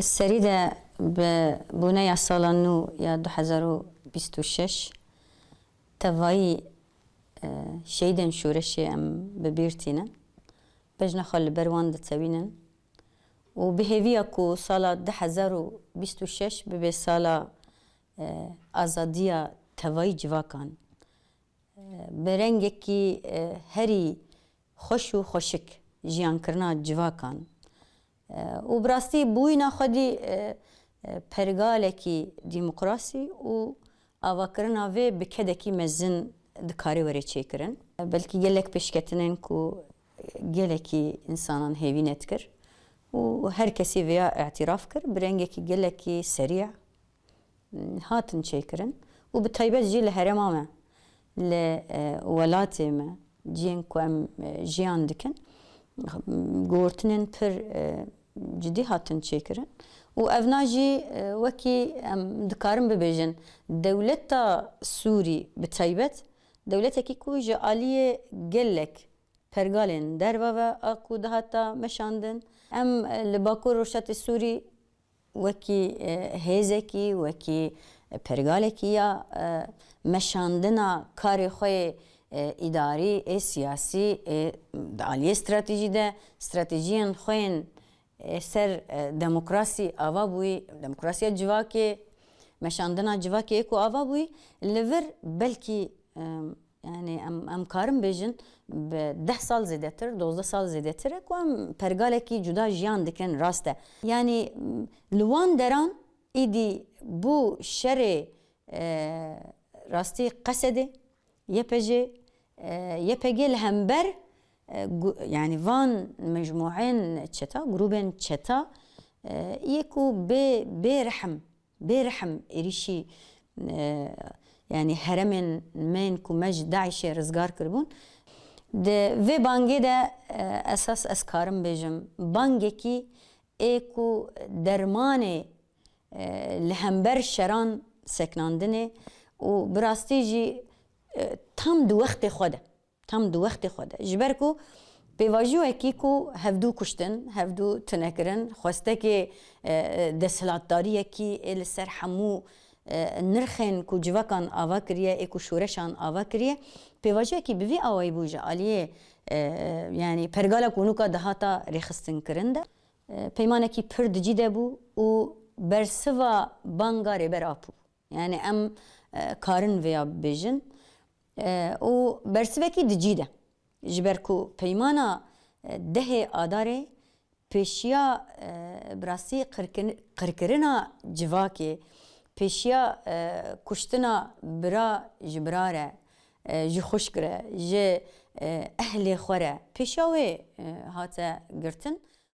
السريدة ببناية سالانو يا 2026 تفاي شيدن شورشي ام ببيرتينا بجنا خال بروان دتسوينن وبهيفيا كو سالا 2026 ببي سالا ازاديا تفاي جواكان برنگكي هري خوشو خوشك جيان كرنا جواكان و براستی بوینا خودی پرگالکی دموکراسی و آواکرنا و بکدکی مزن دکاری وری چیکرن بلکی گلک پیشکتنن کو گلکی انسانان هیوینت کر و هر کسی ویا اعتراف کر برنگه کی گلکی سریع هاتن چیکرن و بتایبت جی لهرمامه لولاتی ما جین کو ام جیان دکن گورتنن پر جدی هاتن چیکرن و افناجی وکی دکارم ببیجن دولت سوری بتایبت دولت کی کوی جالیه گلک پرگالن دروا و اکو دهاتا مشاندن ام لباکو روشت سوری وکی هیزکی وکی پرگالکی یا مشاندنا کاری خوی اداری سیاسی عالی استراتژی ده استراتژیان خوین سر دموکراسی آوا بوی دموکراسی جواکی مشاندنا جواکی اکو آوا بوی لور بلکی yani em karım bejin 10 sal zedetir 12 sal zedetir ku em pergaleki cuda jiyan dikin raste yani luan deran idi bu şere rasti qasedi YPG الهمبر يعني فان مجموعين تشتا جروبين تشتا يكو برحم إريشي يعني هرمن من كمج داعش رزقار كربون ده في بانجي ده أساس أسكارم بيجم بانجي كي إيكو درماني الهمبر شران سكناندني وبراستيجي tam du wextê xwe de ji ber ku pêvajiyekî ku hevdû kuştin hevdû tinekirin xwestekê desthilatdariyekî ê li ser hemû nirxên ku civakan ava kiriye ê ku şoreşan ava kiriye pêvajiyekî bi vî awayî bû ji aliyê yani pergala kunûka dihata rêxistinkirin de peymanekî pir dicî de bû û bersiva banga rêber apû yani em karin vêya bêjin و برسوکی دجیده جبرکو پیمانا ده آداره پیشیا براسی قرکرنا جواکی پیشیا کشتنا برا جبراره جی خوشکره جی اهل خوره پیشاوی هاته گرتن